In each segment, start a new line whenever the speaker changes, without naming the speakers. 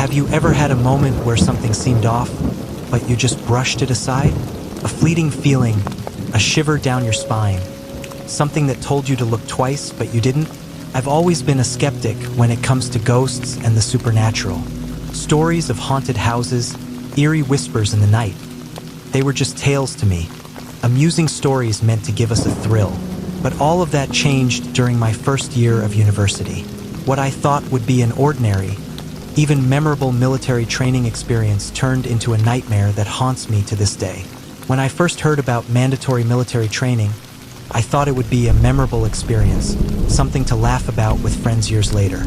Have you ever had a moment where something seemed off, but you just brushed it aside? A fleeting feeling, a shiver down your spine, something that told you to look twice, but you didn't? I've always been a skeptic when it comes to ghosts and the supernatural. Stories of haunted houses, eerie whispers in the night. They were just tales to me, amusing stories meant to give us a thrill. But all of that changed during my first year of university. What I thought would be an ordinary, even memorable military training experience turned into a nightmare that haunts me to this day. When I first heard about mandatory military training, I thought it would be a memorable experience, something to laugh about with friends years later.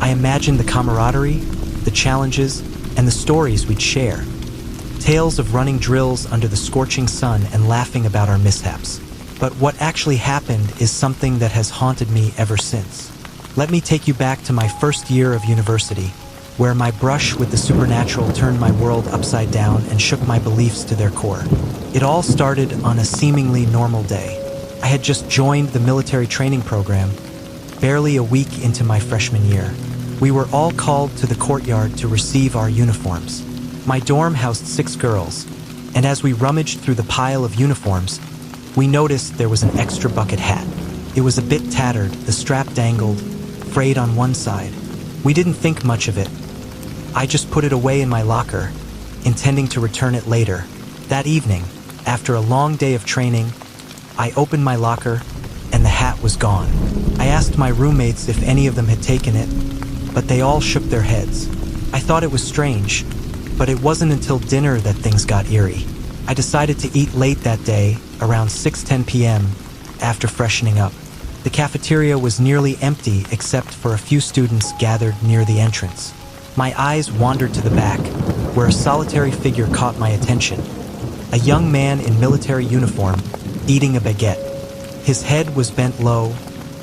I imagined the camaraderie, the challenges, and the stories we'd share. Tales of running drills under the scorching sun and laughing about our mishaps. But what actually happened is something that has haunted me ever since. Let me take you back to my first year of university, where my brush with the supernatural turned my world upside down and shook my beliefs to their core. It all started on a seemingly normal day. I had just joined the military training program, barely a week into my freshman year. We were all called to the courtyard to receive our uniforms. My dorm housed 6 girls, and as we rummaged through the pile of uniforms, we noticed there was an extra bucket hat. It was a bit tattered, the strap dangled, frayed on one side. We didn't think much of it. I just put it away in my locker, intending to return it later. That evening, after a long day of training, I opened my locker, and the hat was gone. I asked my roommates if any of them had taken it, but they all shook their heads. I thought it was strange, but it wasn't until dinner that things got eerie. I decided to eat late that day, around 6:10 p.m., after freshening up. The cafeteria was nearly empty except for a few students gathered near the entrance. My eyes wandered to the back, where a solitary figure caught my attention. A young man in military uniform, eating a baguette. His head was bent low,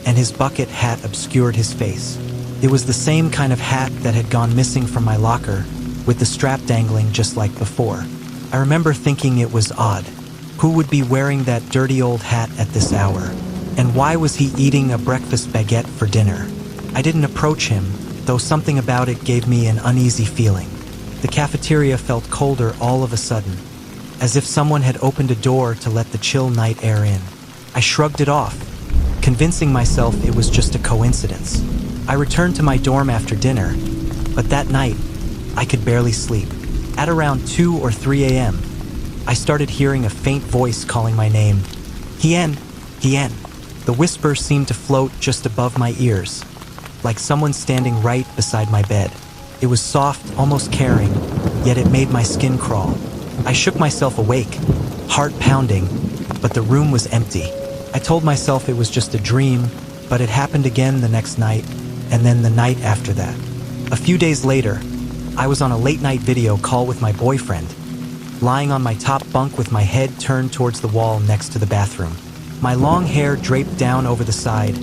and his bucket hat obscured his face. It was the same kind of hat that had gone missing from my locker, with the strap dangling just like before. I remember thinking it was odd. Who would be wearing that dirty old hat at this hour? And why was he eating a breakfast baguette for dinner? I didn't approach him, though something about it gave me an uneasy feeling. The cafeteria felt colder all of a sudden, as if someone had opened a door to let the chill night air in. I shrugged it off, convincing myself it was just a coincidence. I returned to my dorm after dinner, but that night, I could barely sleep. At around 2 or 3 a.m., I started hearing a faint voice calling my name. Hien, Hien. The whisper seemed to float just above my ears, like someone standing right beside my bed. It was soft, almost caring, yet it made my skin crawl. I shook myself awake, heart pounding, but the room was empty. I told myself it was just a dream, but it happened again the next night, and then the night after that. A few days later, I was on a late-night video call with my boyfriend, lying on my top bunk with my head turned towards the wall next to the bathroom. My long hair draped down over the side,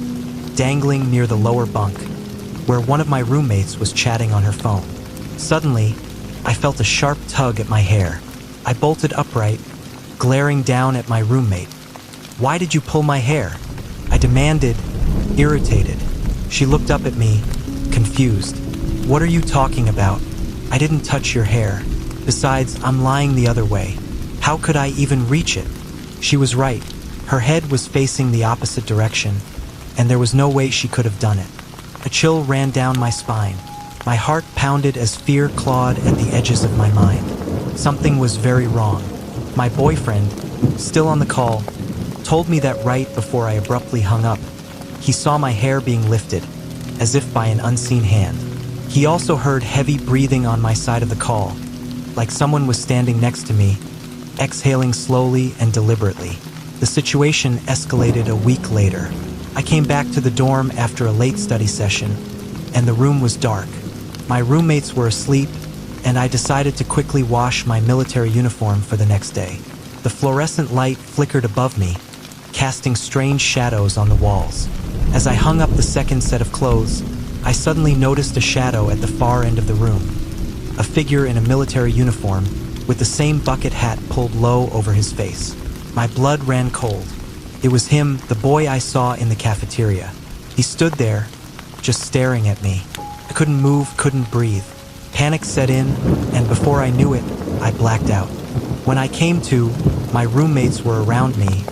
dangling near the lower bunk, where one of my roommates was chatting on her phone. Suddenly, I felt a sharp tug at my hair. I bolted upright, glaring down at my roommate. "Why did you pull my hair?" I demanded, irritated. She looked up at me, confused. "What are you talking about? I didn't touch your hair. Besides, I'm lying the other way. How could I even reach it?" She was right. Her head was facing the opposite direction, and there was no way she could have done it. A chill ran down my spine. My heart pounded as fear clawed at the edges of my mind. Something was very wrong. My boyfriend, still on the call, told me that right before I abruptly hung up. He saw my hair being lifted, as if by an unseen hand. He also heard heavy breathing on my side of the call, like someone was standing next to me, exhaling slowly and deliberately. The situation escalated a week later. I came back to the dorm after a late study session, and the room was dark. My roommates were asleep, and I decided to quickly wash my military uniform for the next day. The fluorescent light flickered above me, casting strange shadows on the walls. As I hung up the second set of clothes, I suddenly noticed a shadow at the far end of the room. A figure in a military uniform, with the same bucket hat pulled low over his face. My blood ran cold. It was him, the boy I saw in the cafeteria. He stood there, just staring at me. I couldn't move, couldn't breathe. Panic set in, and before I knew it, I blacked out. When I came to, my roommates were around me,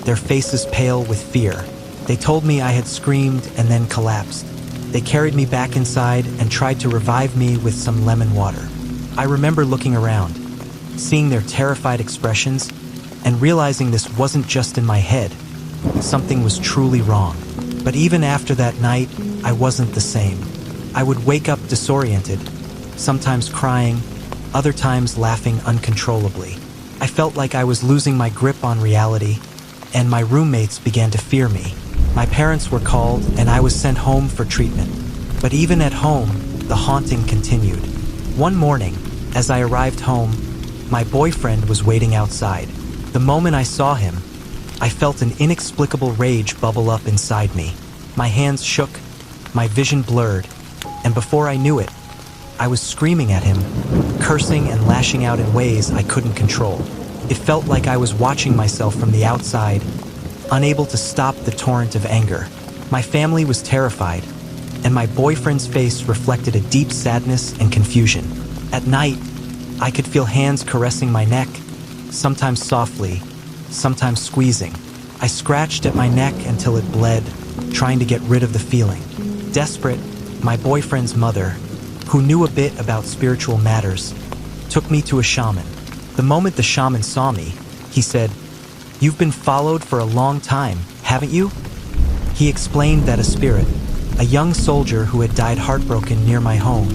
their faces pale with fear. They told me I had screamed and then collapsed. They carried me back inside and tried to revive me with some lemon water. I remember looking around, seeing their terrified expressions, and realizing this wasn't just in my head. Something was truly wrong. But even after that night, I wasn't the same. I would wake up disoriented, sometimes crying, other times laughing uncontrollably. I felt like I was losing my grip on reality, and my roommates began to fear me. My parents were called, and I was sent home for treatment. But even at home, the haunting continued. One morning, as I arrived home, my boyfriend was waiting outside. The moment I saw him, I felt an inexplicable rage bubble up inside me. My hands shook, my vision blurred, and before I knew it, I was screaming at him, cursing and lashing out in ways I couldn't control. It felt like I was watching myself from the outside, unable to stop the torrent of anger. My family was terrified, and my boyfriend's face reflected a deep sadness and confusion. At night, I could feel hands caressing my neck, sometimes softly, sometimes squeezing. I scratched at my neck until it bled, trying to get rid of the feeling. Desperate, my boyfriend's mother, who knew a bit about spiritual matters, took me to a shaman. The moment the shaman saw me, he said, "You've been followed for a long time, haven't you?" He explained that a spirit, a young soldier who had died heartbroken near my home,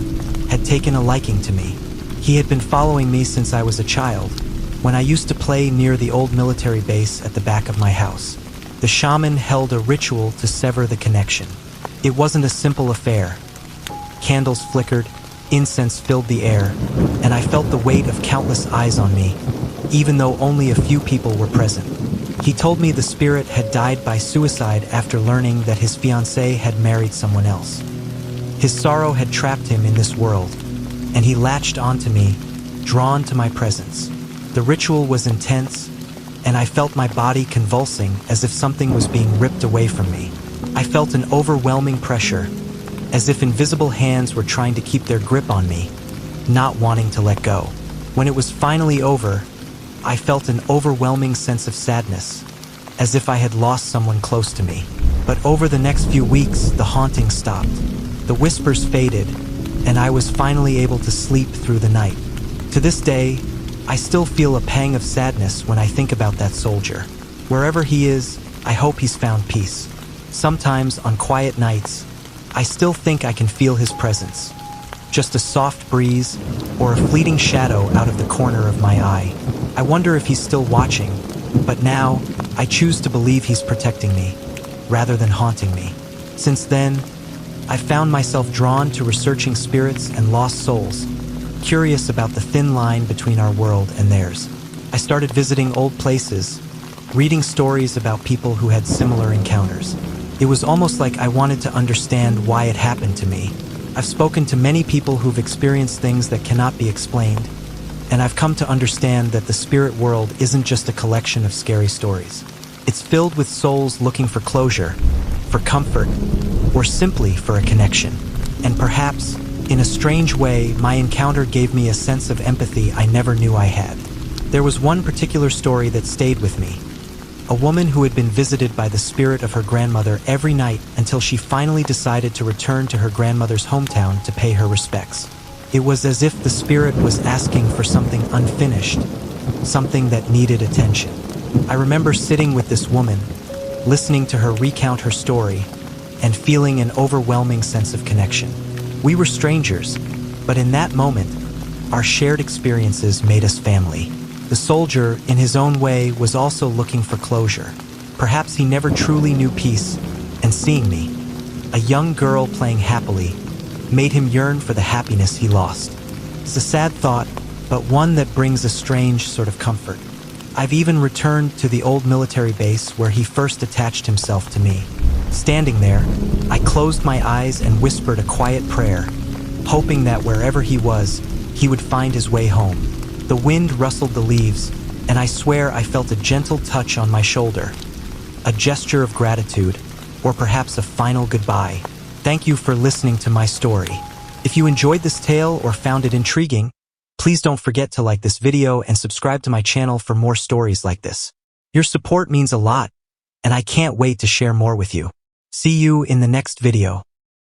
had taken a liking to me. He had been following me since I was a child, when I used to play near the old military base at the back of my house. The shaman held a ritual to sever the connection. It wasn't a simple affair. Candles flickered, incense filled the air, and I felt the weight of countless eyes on me, even though only a few people were present. He told me the spirit had died by suicide after learning that his fiancée had married someone else. His sorrow had trapped him in this world, and he latched onto me, drawn to my presence. The ritual was intense, and I felt my body convulsing as if something was being ripped away from me. I felt an overwhelming pressure, as if invisible hands were trying to keep their grip on me, not wanting to let go. When it was finally over, I felt an overwhelming sense of sadness, as if I had lost someone close to me. But over the next few weeks, the haunting stopped. The whispers faded, and I was finally able to sleep through the night. To this day, I still feel a pang of sadness when I think about that soldier. Wherever he is, I hope he's found peace. Sometimes, on quiet nights, I still think I can feel his presence. Just a soft breeze or a fleeting shadow out of the corner of my eye. I wonder if he's still watching, but now I choose to believe he's protecting me, rather than haunting me. Since then, I've found myself drawn to researching spirits and lost souls, curious about the thin line between our world and theirs. I started visiting old places, reading stories about people who had similar encounters. It was almost like I wanted to understand why it happened to me. I've spoken to many people who've experienced things that cannot be explained, and I've come to understand that the spirit world isn't just a collection of scary stories. It's filled with souls looking for closure, for comfort, or simply for a connection. And perhaps, in a strange way, my encounter gave me a sense of empathy I never knew I had. There was one particular story that stayed with me. A woman who had been visited by the spirit of her grandmother every night until she finally decided to return to her grandmother's hometown to pay her respects. It was as if the spirit was asking for something unfinished, something that needed attention. I remember sitting with this woman, listening to her recount her story, and feeling an overwhelming sense of connection. We were strangers, but in that moment, our shared experiences made us family. The soldier, in his own way, was also looking for closure. Perhaps he never truly knew peace, and seeing me, a young girl playing happily, made him yearn for the happiness he lost. It's a sad thought, but one that brings a strange sort of comfort. I've even returned to the old military base where he first attached himself to me. Standing there, I closed my eyes and whispered a quiet prayer, hoping that wherever he was, he would find his way home. The wind rustled the leaves, and I swear I felt a gentle touch on my shoulder, a gesture of gratitude, or perhaps a final goodbye. Thank you for listening to my story. If If you enjoyed this tale or found it intriguing, please don't forget to like this video and subscribe to my channel for more stories like this. Your support means a lot, and I can't wait to share more with you. See you in the next video.